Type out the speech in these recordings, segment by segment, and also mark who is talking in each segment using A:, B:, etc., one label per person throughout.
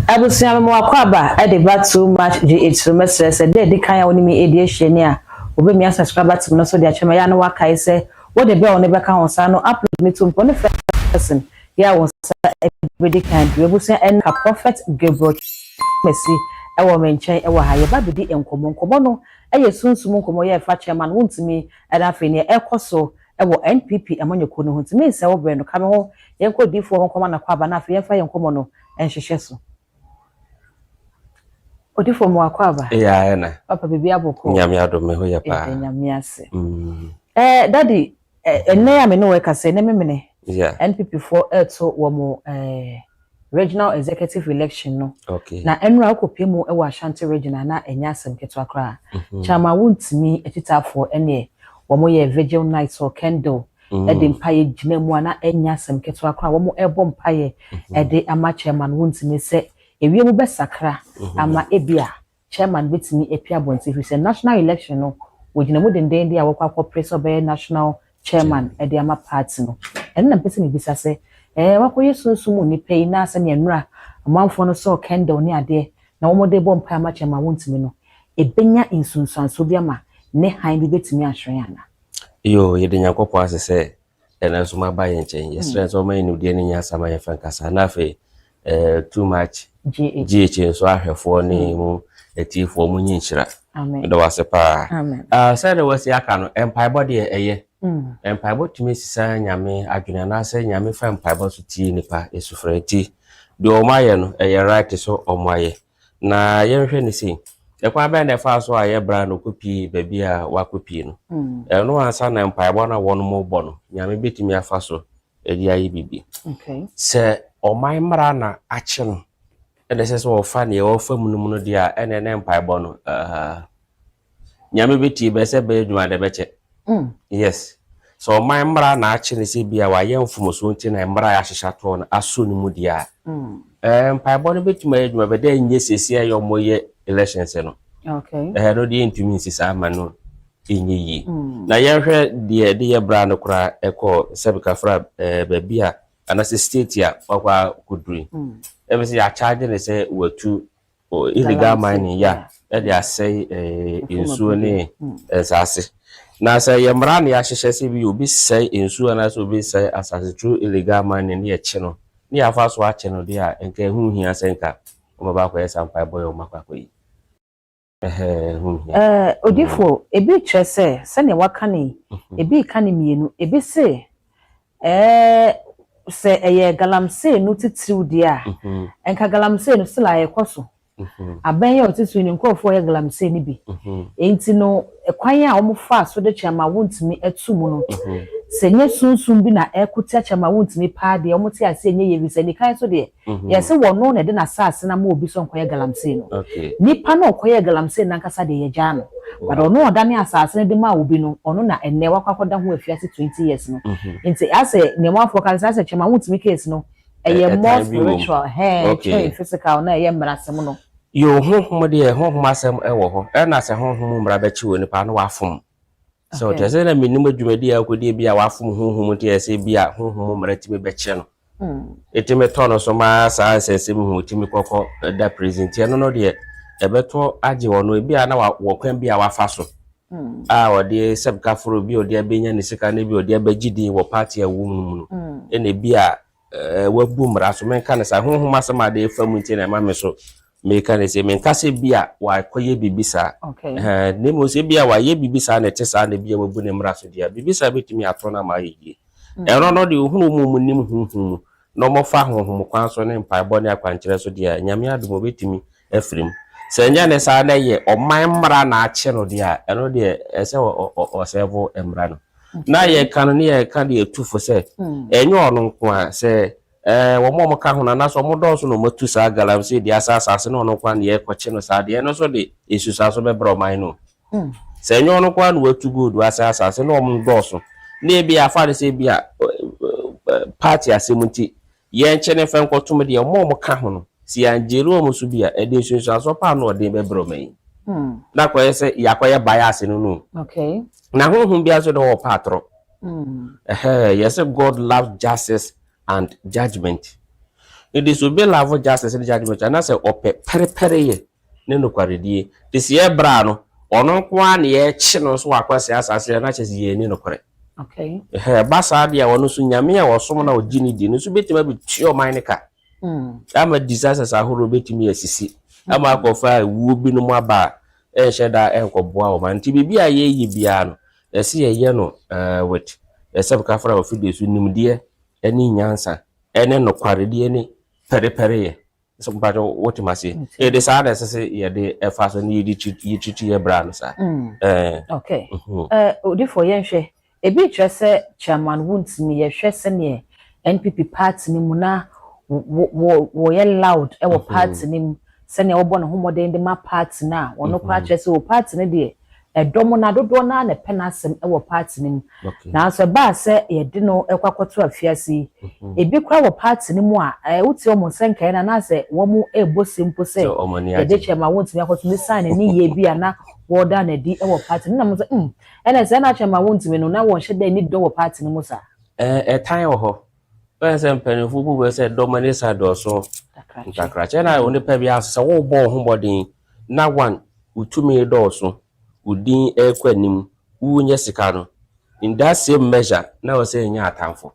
A: Abusiam mo akwaba e dey back too much GH so mesre se dey kan ya woni me edi ehye ni a obe mi subscriber to no so dey achema ya no wakai se wo dey be on be kan on sa no upload me to mpo person ya won sa every kind we abusiam en ka prophet Gabriel Messi e wo menchen e wo ha ye ba bedi enkomo no e ye sunsum nkomo ye fa chairman wontimi e da fe ni e koso e wo NPP amanyeko no hontimi se wo bre no ka me ho ye kodifo ho nkoma na kwaba na fe ye fa ye nkomo no enhwehwe so Odifo mo akwaba.
B: Yeah, na.
A: Papa bibi aboko.
B: Nyame adome ho ye pa.
A: Nyame ase. Daddy, enne ya me no we kase ne memene.
B: Yeah.
A: NPP4 to wo mo regional executive election no.
B: Okay.
A: Na enra akopemu e wa Ashanti regional na enya asem keto akra. Chama wuntimi etitafo ene wo mo ye vigil night or candle. E de mpaye gina mu na enya asem keto akra wo mo ebo mpaye e de ama chairman wuntimi se ewie mu besakra ama ebia chairman betimi epia bonti fi say national election no wogina mu denden dia wakwa press obey national chairman e de ama party no ene na pese me bisa se wakoye sunsumu ni pay na ase ne nura amanfo no so candle ni ade na wo mo de bompa ama chairman wontimi no ebenya insunsanso bi ama ne han bi betimi ahwen ana
B: Yo ye de nyakopo ase se ena so ma ba ye nchen ye stress o man ni de ni nya sama ye fankasa na fe too much GH so ahwefo ni mu etifo mu nyinchira
A: amen
B: do wase pa
A: amen
B: say the wase aka no empire body eye empire body timi sisa nyame adwene na say nyame fa empire body so tie nipa esufrenti de o maye no eye right so o maye na ye hwe ni sei ekwa ba na fa so aye bra no kopi ba bia wa kopi no no ansa na empire body na won mo bo no nyame betimi afa so edi ayi bibi
A: okay
B: se o mai mra na achi no ene se so fa ne o fa munum no dia ene ne mpaebo no nyame beti be se be adwuma de beche yes so mai mra na achi ne se bia wa ye mfumoso nti na mra ya hihya to no aso ni mu dia mpaebo no beti ma adwuma be de nye sesi ayo moye elections no
A: okay
B: no di ntumi nsisa ama no enye yi na ye hwe de ye bra no kura eko sebika fra ba bia anase state ya wakwa kuduri ebese ya charge ne se watu illegal mining ya e dey say insuo ne asase na say yemra ne ya hihye se bi obi say insuo na so obi say asase true illegal mining ne ya che no ne ya fa so a che no dia enka hu hia senka o baba kwa yesa mpa boy o makwa kwa yi hu hia
A: odifo ebi chese se ne waka ne ebi ka ne mienu ebi se se eye galamsey no titiriw dia enka galamsey no sila yekoso aban ye otitiriw ni nkofo ye galamsey ni bi enti no kwan a omofa so de chama wontimi atumu no se nye sunsun bi na ekutia chama wontimi pa de omoti ase nye ye bi se ni kan so de ye se wono na de na sase na ma obi so nkoye galamsey no nipa na okoye galamsey na nkasa de ye gya no but ono odane asase de ma obi no ono na enne wakwakoda ho afiase 20 years no enti ase ne mo afọ kan sase chama wontimi case no eye more spiritual physical na eye mrasem no
B: yo honhom de honhom asem ewo ho na se honhom mra ba chiwo nipa no wafom so te se na minim adwumadi akodi bia wafom honhom te se bia honhom mra timi be che no etime to no so ma sa asese mu timi kokko da present no de ebeto age wono bia na wokwan bia wafa so ode sebka foro bia ode abenya ne sika na bia ode abagidi wo party awum no ene bia wabu mra so menka ne sa honhom asem ade famu nti na ma me so meka ne se menka se bia wa koye bibisa ne mo se bia wa ye bibisa na tesa na bia wabu ne mra so dia bibisa betimi ato na ma yi eno no de ohunu mu nim honhom no mo fa honhom kwan so ne mpaebo ne akwankyere so dia nyame adomo betimi afrim Senya ne sa na ye oman mra na ache no dia eno de ese o servo emra no na ye kan ne ye kan de etufo se enyo ono nko a se wo mo ka ho na so mo do so no matu sa galam se dia asase no ono kwa ne ye kwache no sa de no so de esusa so be bro man no se enyo ono kwa no watu good asase no mo do so na bi afa de se bi a party asemunti ye nche ne fe nkotum de mo ka ho no si anjero mo so bia edition so pa no de be bro mai na ko yese yakoye bias no
A: okay
B: na honhum bia so de patro yes God loves justice and judgment it is to be love justice and judgment and say ope pere ye ne no kwaredie de si e bra no ono kwa na ye chi no so akwase asase na chese ye ni no kware
A: okay
B: basa dia wono so nyame a wosom na ogini di no so betima bi tuo man ka ama disasters ahoro betimi asisi ama akofa wuo bi no aba sheda enkoboa o man ti bibia ye yi bia no ese ye no with esep ka fra of de so nimde eni nyansa ene no kwarede ni pere ye so mpato wotimase e de sa da sese ye de efa so ni yi ye bra no sa
A: okay odi for ye hwe ebi twese chairman wuntimi ye hwe se ne NPP party ni mu na wo ye loud e wo party ni se ne wo bo no homodin de ma party na wono kwa twese wo party ne de edomo na dodo na na penasem e wo party ni na so ba se ye de no ekwakoto afiase ebi kwa wo party ni mu a wuti o mo senkan na na se wo mu ebosimpo se ye de chairman wuntimi akoto ni sign ni ye bia na wo da na di e wo party na mo se ene se na chairman wuntimi no na wo hye da ni do wo party ni mu sa
B: time wo ho pense mpanifo bu se do mani sa do so takra chena oni pa bia se wo bo ho bodin na one utumi do so udin ekwanim unye sika no in that same measure na wo se nya atamfo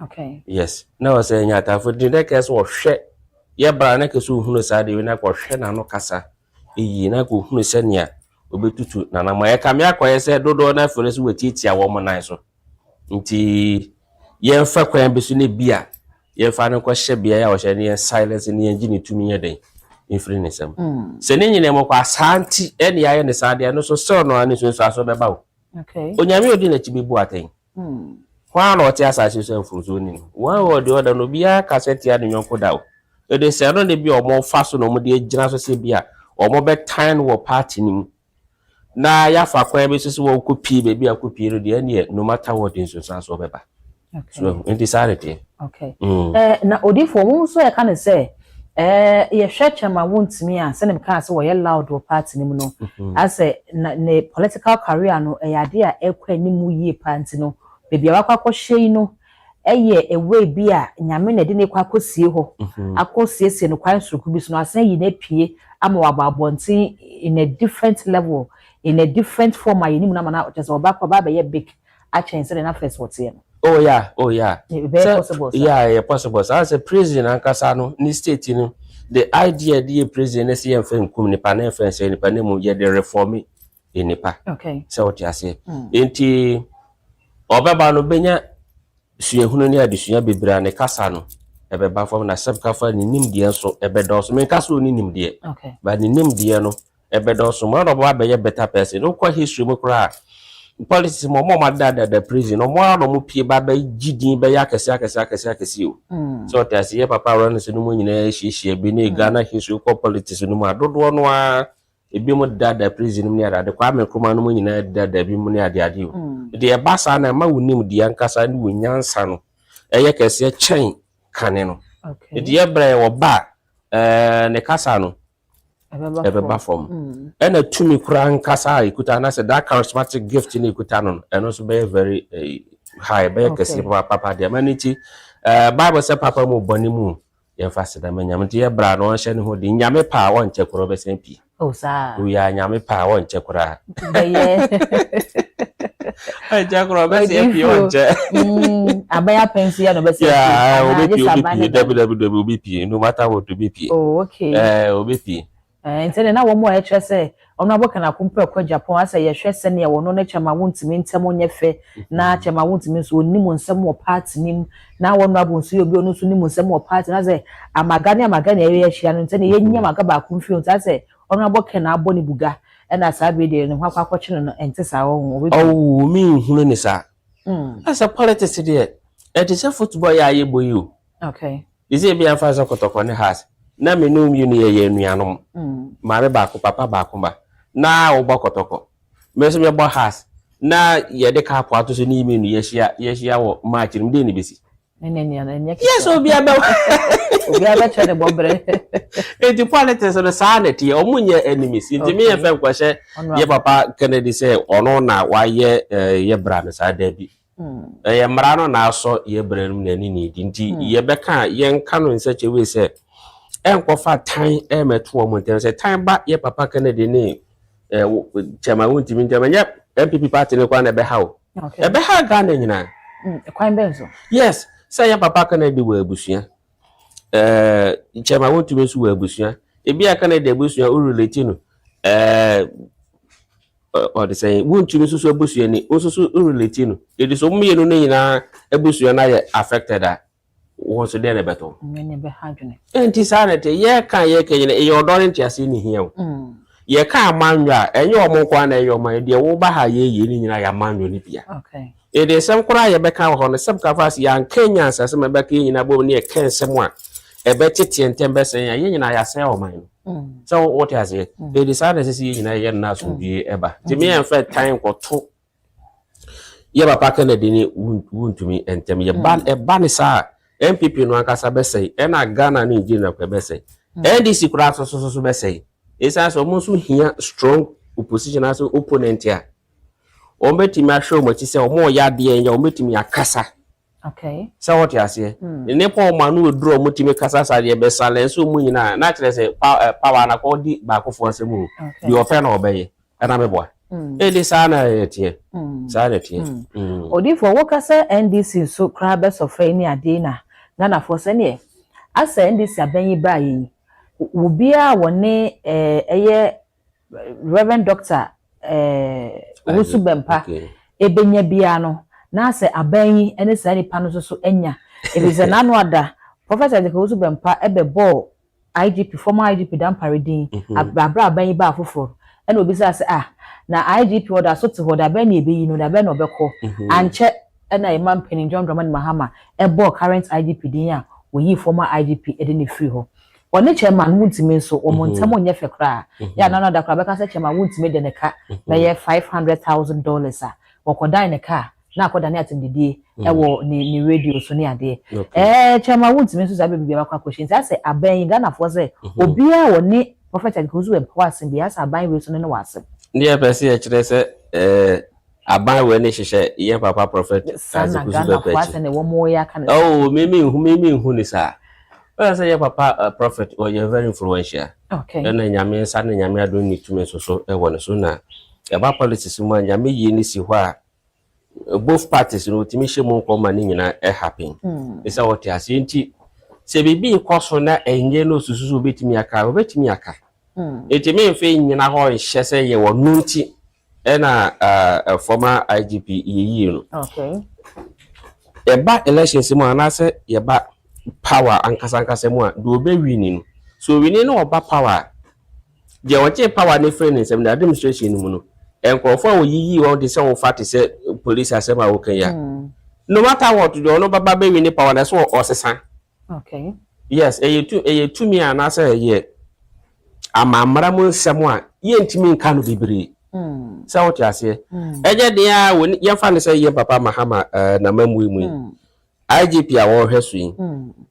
A: okay
B: yes na wo se nya atamfo din de kese wo hwe ye bra na kese hunu sa de na ko hwe na no kasa eyi na ko hunu se nia obetutu na na ma ye ka me akoye se dodo na fere so wetitia wo mo nan so nti ye fa kwan bi so ne bia ye fa ne ko hye bia ya wo hye ne silence ne engine tumi ye den infri ne sam se ne nyine mo kwa santi ene ya ye ne sade no so so no ani so aso be ba wo
A: okay
B: onyame odi na chibibu aten kwa na oti asase so mfunzo ni wa wo de oda no bia kaseti ade nyonko dawo e de se no de bia o mo fa so no mo de agina so se bia o mo be time wo party ni na ya fa kwan bi so wo kopi be bia kopi ro de ene no matter what in so aso be ba
A: okay
B: so in decided
A: okay na odifo mo so ya kan say ye hwe chama wuntimi a se ne ka se wo ye loud wo party ni mu no ase ne political career no e yade a ekwa ni mu yie party no bebia wakwa hye no eye ewe bi a nyame na de ne kwa kosie ho akosiesie no kwan suruku bi so no asen yi na pie ama wababontin in a different level in a different form ayi ni mu na mana just obakwa ba be ye big a chance na first what here
B: oh yeah
A: very possible
B: yeah possible so as a president ankasa no ni state no the idea the president is here for nkum ni pa na friends ni pa na mu ye the reform ni pa
A: okay
B: so what you say enti obeba no benya suehunu ni adesua bebra ne kasa no ebeba fam na sebka fa ni nimdie so ebedoso me kasa oni nimdie
A: okay
B: ba ni nimdie no ebedoso mo no ba be better person no kwa history mo kra politics mo madada the prison no mo pie ba ba gidin ba ya kese o so tasi ye papa run so no mo nyina hihie bi ne Ghana history ko politics no ma dodo no a ebi mo dada prison no ni ada kwa me kuma no mo nyina dada bi mo ni ade o de e basa na ma wonim de ankasa ni wonyansa no eye kese chen kane no
A: okay
B: de ye bra wo ba ne kasa no ebeba form ena tumi kura nkasa ikuta na se that charismatic gift ni ikuta no eno so be very high be kesi papa de maniti bible say papa mo boni mu ye fast da manyam de ye bra no hye ne ho de nyame pa won chekuro be sempi
A: oh sa
B: o ya nyame pa won chekura
A: ye
B: ai chekuro be sempi won che
A: abaya pensi ya no be sempi
B: yeah obepi no matter what obepi
A: oh okay
B: obepi
A: ntene na wo mo e kire se ono aboka na kumpa kwa Japan asa ye hwe se ne wono na chama wuntimi ntemo nyefe na chama wuntimi so onimu nsem wo party nim na wono abunsu ye obi onu so nimu nsem wo party na se amagane ye hia no ntene ye nya maga ba kumfi unta se honorable Ken Aboni Buga and as I be there and what question and test our own.
B: Oh, me who is that? As a politics there. It is a football ya boy you.
A: Okay.
B: Is it be a fast on the house? Na me no mu ni ye nuanom. Mare ba ko papa ba ko ba. Na wo bokotoko. Me so me bo house. Na ye de ka po ato so ni mi nu ye hia wo match ni de ni besi. Yes, obi aba.
A: Obi aba che de bobre.
B: The politics of the sanity o munye enemies. Nti me ye fem kwahye ye papa Kennedy say ono na wa ye bra no sa da bi. Ye mra no na so ye bra no na ni ni nti ye beka ye nka no in such a way say enkofa tan meto mo ntem say tan ba ye papa Kennedy ni chama wuntimi ntem nya MPP party ne kwa na be ha o. E be ha Ghana nyina.
A: Kwan benzo.
B: Yes, say ye papa Kennedy wa abusua. Chama wuntimi su wa abusua. E bia Kennedy abusua o relate no. Or the say wuntimi su abusua ni o su relate no. E di so mmie no nyina abusua na ye affected a was there a better.
A: Many be hardly.
B: Enti sanity, ye can ye can ye odorant yasi ni here. Ye can manja, and your monkwana your my dear Wobaha ye in a man unipia.
A: Okay.
B: It is some cry a becker on the subcavas young Kenyans as my back in a bone near Ken someone. A betty and temper saying, yen I say, mine. So what has it? They decided to see in a year now to be ever. To me, and fair time or two. Ye papa Kennedy wound to me and tell me a banisa. MPP no ankasa be say e na Ghana ni Nigeria kwa be say NDC kura so be say esa so mo so hia strong opposition as opponent ya o betimi a show mo ti say o mo ya de enya o betimi akasa.
A: Okay,
B: so what you say ne po ma no draw mo timi kasa sa de be silence so mo nyina na kire say power na ko di ba ko fo asemu di ofe na obeye na me boa e di sana etie sana etie
A: odi for wokasa NDC so kra be so fe ni ade na Ghana for sene asa NDC abanyi bayi ubia woni eye Reverend Doctor Wusu Bempa ebenya bia no na asa abanyi ene sa ni pano so enya ebize nanu ada Professor Wusu Bempa ebe ball IGP former IGP Dan Paradin abra abanyi ba afoforo ene obi sa na IGP oda so te hoda be na ebeyi no da be no beko anche na imam penin John Dramani Mahama ebo current IGP din a oyi former IGP ede ne free ho one chairman wuntimi so o montamo nye fekra ya na da kra be ka se chairman wuntimi de ne ka na ye $500,000 a wokoda ne ka na akoda ne atendidie ewo ni radio so ne ade chairman wuntimi so sabe bibia kwa question say aban Ghana for say obi a woni Prophet Nkuzu empowers bia sa aban we so ne wasem
B: ne pese e kire se aban we ne hihye ye papa Prophet oh mimi hu ni sa say ye papa Prophet or you very influential
A: okay
B: na nyame sa na nyame adon ni tume so e won so na e ba politics mu nyame yi ni si ho a both parties no timi hye mu nkoma ni nyina e happen isa what ya se nti se bibi ikoso na enye no sususu betimi aka etimi mfe nyina ho hye se ye wonu nti na former IGP yi no
A: okay
B: e ba elections mu anase ye ba power ankasa mu a do be wini no so wini no oba power je wache power ne friend nsem na administration mu no enkrofo a oyiyi won de se wo fat se police asema wo kan ya no matter what do no baba be wini power na so osesa
A: okay
B: yes eye tu mi anase ye amamra mu nsem a ye ntimi nka no bibiri so what you say eje de ya woni ye fa ne se ye papa Mahama na mamu mu IGP a wo hweso yi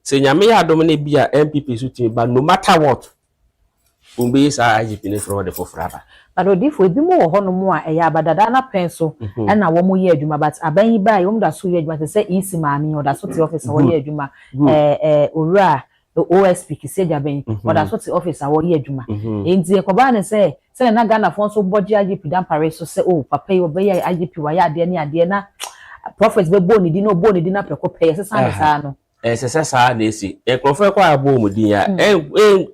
B: se nyame ya adom ne bia MPP so timi ba no matter what umbe sa IGP ne fro de fofraba
A: adodifo ebi mo ho no mo a eya abadada na penso na wo mo ye adwuma but aban yi ba yom da so ye adwuma se isi maami oda so ti office wo ye adwuma owura OSP kiseja ben oda so ti office wo ye adwuma enti ekoba ne se na Ghana fon so boji IGP Dan Paris so se oh papa yi obe ye IGP wa ya ade na Prophet be boni di no boni di na preko pay se san sa no
B: se sa na esi ekrofo kwa abo mu di ya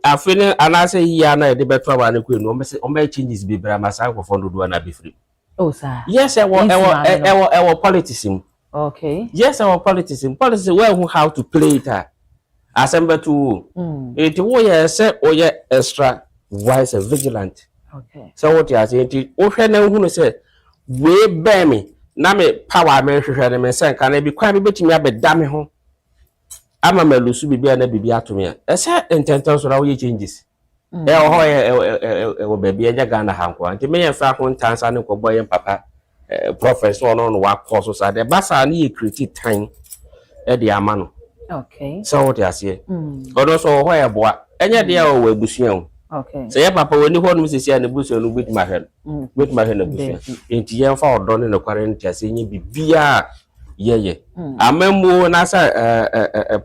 B: afene anase yi na de beto aba na ku no o me changes be bra masa ekrofo do na be free
A: oh sir
B: yes ewo politics
A: okay
B: yes ewo politics where who how to play it assemble to it wo ye se o ye extra wise and vigilant.
A: Okay.
B: So what you are saying, okay, now who say, we bear me, na me power me hwehwe me say can be kwa me betimi abeda me ho. Ama malusu bibia na bibia to me. E say intention so na we changes. Ho baby enya Ghana hanko. Anti me yemfa ho ntansa ne ko boy papa professor no wa course so de basa na ye create time e de ama no.
A: Okay.
B: So what you say? Odo so ho ye boa. Enya de o wa busua o.
A: Okay.
B: Say papa woni ho no sisi na busua no bit ma hwe. Bit ma hwe na busua. Enti yemfa odo ne no kware ntia se nya bibia ye. Amemu na say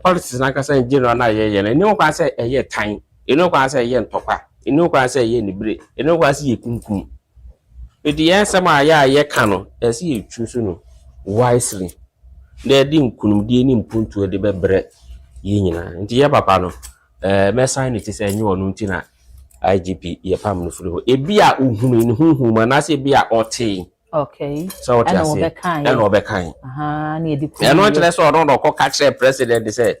B: politics na ka say general na ye na ni o kwa say eye time. Eno kwa say ye ntokwa. Eno kwa say ye nibire. Eno kwa say ye kunkum. Edi yensema ya ye ka no, ese ye twusu no wisely. Na di nkunumdie ni mpuntu de bebre ye nyina. Nti ye papa no me sign it say enye onu nti na IGP ye pam no furi ho. Ebia ohunu ni hunhum na say bia ote.
A: Okay.
B: So what you say? And obekan.
A: Aha, na edi ku.
B: E no tell so no ko catch the president say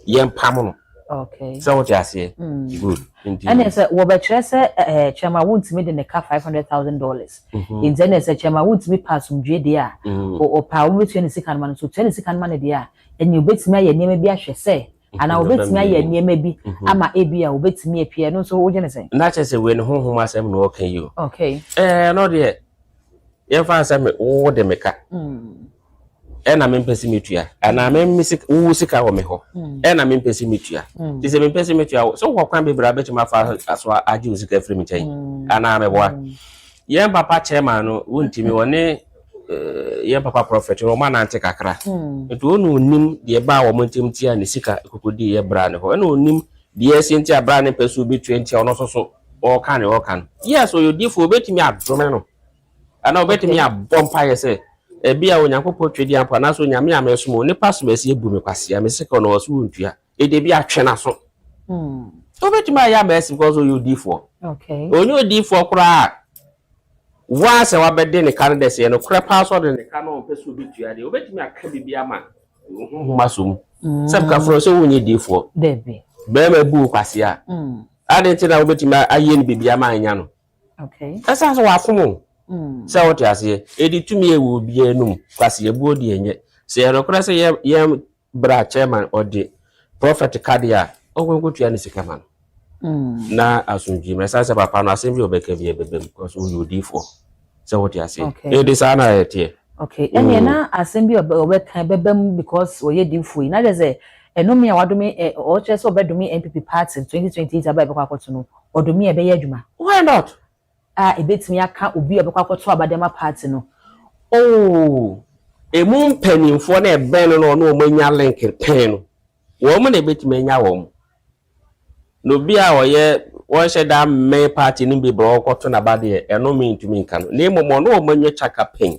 B: ye pam no.
A: Okay.
B: So what you say? Good. Indeed.
A: And it's wo be kire say Chairman Wontimi de ne ka $500,000. In then say Chairman Wontimi pass umdwe de a o pa wo betu ne sika man so 20 sika man de a enye obetimi aye niam bi ahwe say ana obetimi aye niam bi ama ebi a obetimi apie no so wo je ne say
B: na che say we ne honhom asem no kan yi o.
A: Okay.
B: No de ye fa asem wo de meka. Na me mpesi metua ana me misik wo sika wo me ho na me mpesi metua ti se me mpesi metua so wo kwan be bra be ma fa aso agi wo sika free me chen ana me boa ye papa chairman no wontimi woni ye papa prophet no ma na ante kakra eto onu onim de ba wo montim tia ne sika kokodi ye bra ne ho na onim de esinti abra ne pesu bi 20 ono so o kan yes so you difo betimi adome no ana obetimi abompa ye say ebia onyankopɔ twedi ampa na so nyame amesumo ne paso mesi ebu me kwase am sika no so ntua e de bia twe na so obetima ya mesi because you d4
A: okay
B: onye d4 kura wa se wa bede ne kan de se no kura paso de ne kan no peso bitua de obetima aka bibia ma masom sabka fro so wonye d4
A: debi
B: be ma bu kwase a ade na obetima aye ne bibia ma anya no
A: okay
B: esa so wa fomo so what you say edi tumi e wo bia enum kwase ebu odi enye se no kura se ye bra chairman odi prophet kadia ogwenkotua ne sika man na asunji me say papa no asem bi obeka bi ebebem because you d4 so what you say edi sana etie
A: okay enye na asem bi obeka ebebem because oye d4 na de say enum ya wadome o che so obedumi NPP party 2028 aba ebekwa akoto no odumi ebe ye adwuma
B: why not
A: ebetimi aka obi obekwa akoto abadema party no
B: emu mpanimfo na ebe no no omanya link pen no wo mo na ebetimi anya wo no bia oye won sheda me party ni bi bro akoto na bade eno me ntumi nka no na emomo no omanyo chaka pen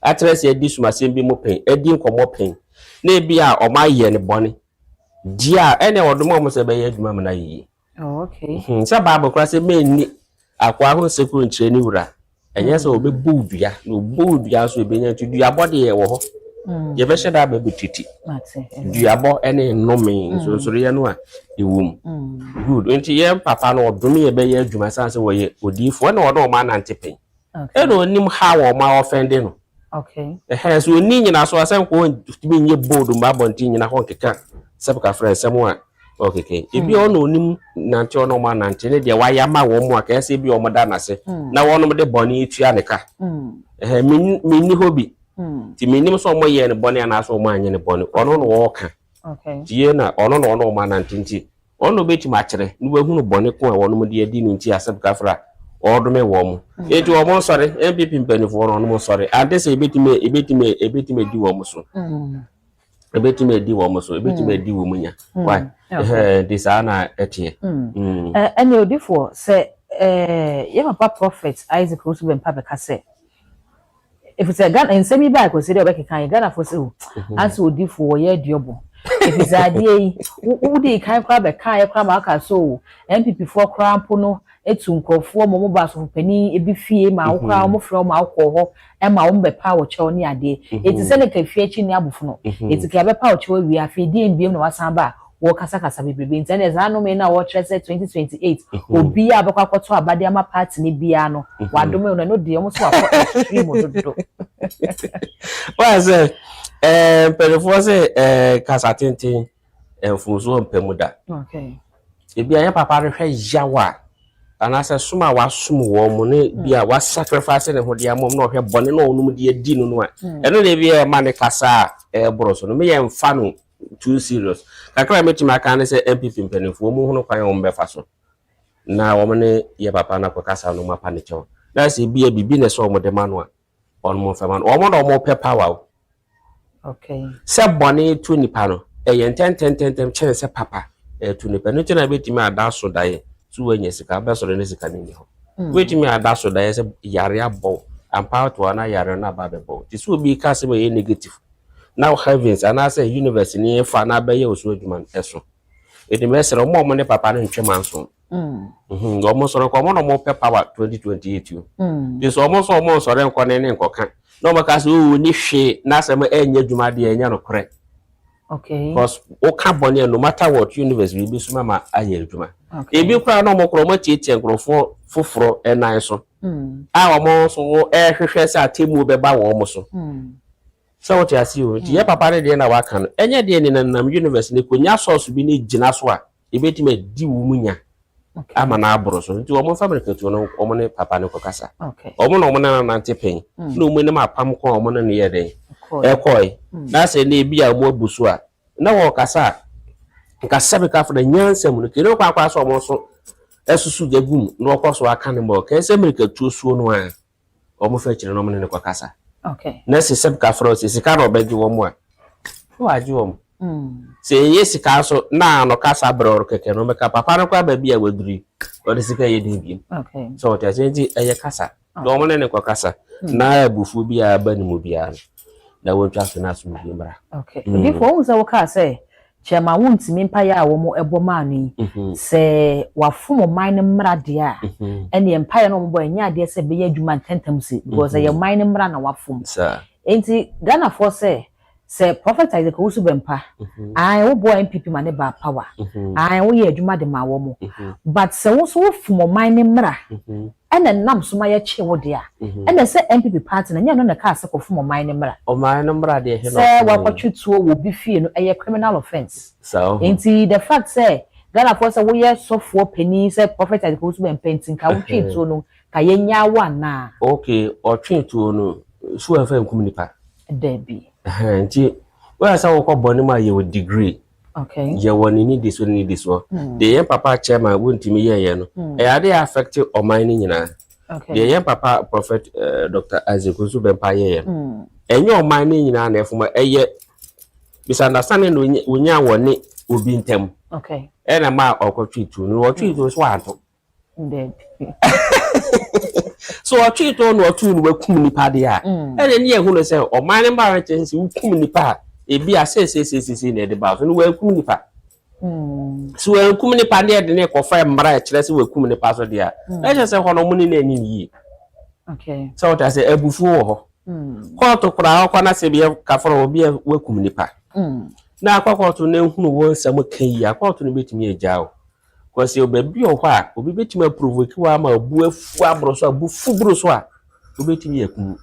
B: atrese edi sumasem bi mo pen edi nkomo pen na bia o ma ye ne bone dia ene wodomo mo se be ye adwuma mo na yi
A: okay
B: sa babo kra se me ni akwa ho sekuru nchire ni wura enye se obebu dua no bu dua so ebenya ntu dua bode ye wo ho ye be sheda ba betiti dua bo ene nome so ye no a ewum good nti ye papa no odome ye be ye adwuma sanse wo ye odifo na wodo ma nante pen eno onim ha wo ma offend no
A: okay
B: so oni nyina so asem ko timi nye bold ma bonti nyina ho keka sebka friend semwa okay ebi ono onim nante ono ma nante ne de waya ma wo mu aka ese bi o moda na se na wono de boni etua ne ka minni hobi ti minni so mo ye ne boni ana so mo anye ne boni ono no wo ka
A: okay
B: tie na ono ma nante nti ono beti ma kire ni we hunu boni ko wono mo de adi ni nti asebka fra odome wo mu eti wo mo sori MPP mpanifo ono mo sori ade se ebetime di wo mo so ebetime di wo mo so ebetime di wo munya why this ana etie
A: any odifo say ye papa prophet Isaac Osuben papa ka say if it's a Ghana in semi back we say dey obeka kan Ghana for say as odifo wo ye diobo if it's a dey wo dey kan kwa be kan ye kwa ma aka so MPP for krampo no etu nkrofo mo ba so pani ebi fie ma wo kwa mo frɛ mo akɔ ho e ma wo be pa wo chew ni ade eti se ne ka fie chi ni abofo no eti ka be pa wo chew wi afi di mbiem na wasan ba wo kasa kasa bebrebe nti na za no me na wo tre say 2028 obi abekwa kwato abade ama party ni bia no wadome no de omo so akọ extreme dodo
B: wa say pelefo say kasa tenten enfunso mpamuda
A: okay
B: ebi anya papa rehwe yawa anasa suma wasum wo mu ne bia wa sacrifice ne ho de amom na ohwe bone na onum de adi no no a eno na bia ma ne kasa broso no me ye mfa no too serious kakra metima kan ne se MPP mpanifo mu hono kwan wo mbefa so na wo ne ye papa na kokasa no mapa ne chew na se bia bibi ne so mo de manu a on mo fa man wo mo no mo pe power
A: okay
B: se bone tu nipa no ye ten chen se papa tu nipa no tena betima ada so dae so wenye sika be so ne sika ni ho wetimi ada so dae se yare abo ampa to na yare na ba be bo ti so bi ka se be negative now heavens and I say universe ni fa na be ye oso adwuma eso edi mesere mo ne papa ne ntwema nso omo soro ko mo no mo pe power 2028 yo this omo soro nko ne nko ka no mo ka se o ni hwe na se mo enya adwuma de enya no kore
A: okay
B: because o ka bone no matter what universe bi suma ma aye adwuma ebi kura no mo kro mo tietie nkrofo foforo enan so a omo so hwehwe se atemu be ba wo mo so so what you see o ye papa ne de na waka no enye de ni nam universe ne konya source bi ne gina so a ebetime di wo munya ama na aboro so nti omo family ketu no omo ne papa ne kokasa
A: okay
B: omo no omo na nante pen na omo ne mapam ko omo ne ye den ekoi na se ne bia mo abusu a na wo kasa nkasa be ka fo na nyansam no kire kwa kwa so omo so esusu jagum no okoso aka ne mo ka se ketu suo no a omo fa kire no omo ne kokasa
A: okay
B: na se seb ka fro se sika no beji wo mo a wo aji wo mo se ye sika so na no kasa bro keke no meka papa no kwa ba bia waduri o de sika ye de bi
A: okay
B: so te asenji eye kasa do mo ne kwa kasa na abufu bia ba ni mo bia na wo twa so na so bi mra
A: okay before wo say wo ka say chema wontimi mpa ya wo mo ebo ma ni se wafom man mra de a ene mpa ya no mo bo nya de se be ya adwuma tentam si because ya man mra na wafom enti Ghana for se Prophet Isaac Owusu bempa ai wo boy MPP ma ne ba power ai wo ye adwuma de ma wo mo but se wo so wo fom man mra ene nam so ma ya che wo de a ene se MPP party na nya no na ka se ko fom man mra
B: o man mra de he no
A: se wa kwatwetuo wo bi fie no eye criminal offense
B: so
A: enti the fact say Ghana for say wo ye sofo pani say Prophet Isaac Owusu bempa enti ka wo twetuo no ka ye nya wa na
B: okay o twetuo no so afa nkum nipa
A: debi
B: nti we asa wo ko boni ma ye wo degree
A: okay
B: ye woni ni this one ni this one the yen papa chairman wontimi ye no e ade affect o man ni nyina
A: okay
B: the yen papa Prophet Dr. Isaac Owusu bempa ye enye o man ni nyina na efuma eye misunderstanding no wonya woni obi ntem
A: okay
B: e na ma okotwitu no otwitu so anto
A: debi
B: so otwitu no otu no wakum nipa de a ene ne ehu no se o man ni ba chance wakum nipa ebi asese na de ba so no wakum nipa so wakum nipa de de ne kofa mra kire se wakum nipa so de a e je se hono mu ni na ni yi
A: okay
B: so ta se abufu wo ho ko to kura ko na se bi ka foro obi wakum nipa na akwakoto na ehunu wo nsam kan yi akwakoto no betimi agyawo kwase obabi o ho a obi betimi provoke wa ma abu afu abroso abu fubro so a obetimi yakum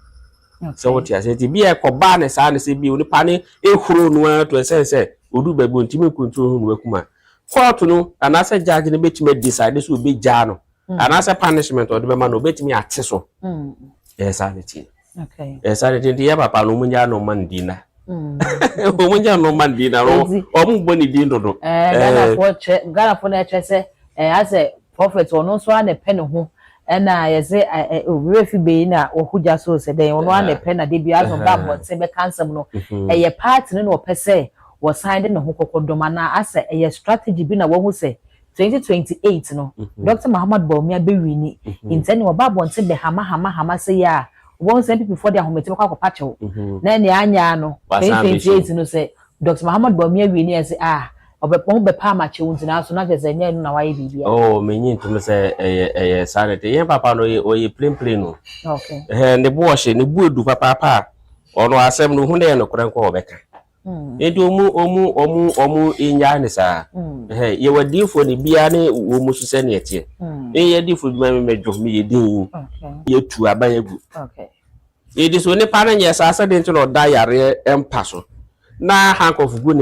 B: so what ya say ti bi e ko ba ne sa ne se bi oni pa ne ehuro no to se odu babu ntimi control no wakuma court no anase judge ne betimi decide so obi gya no anase punishment o de be ma no betimi ate so sanity
A: okay
B: sanity ya papa no munya no man dina munya no man dina ro o mu boni din dodo
A: Ghana for na che as a prophet ono so na pe ne ho na ye se obi fi be na ohuja so se den ono na pe na de bia so ba bo se be cancel no ye part ne no pe se wo signed ne ho kokodoma na asa ye strategy bi na wo hu se 2028 no Dr. Muhammad Bawumia be wini intend wo ba bo nte be hama se ya won say people for their home te kwa pache wo na ne anya no 2028 no say Dr. Muhammad Bawumia wini as obepon be pa ma che won tina so na je ze nya no na waye bibia
B: oh menyin tum say sanity yen papa no oye plain no
A: okay
B: ne bo hye ne bu edu papa ono asem no hu ne no kran kwa obeka enti omu inya ne saa ye wadifo ne bia ne omu so se ne etie ye difo bi ma medwo me yedin ye tu abayagu edi so ne pa na nye saa se de nti no da yare empa so na hankof gu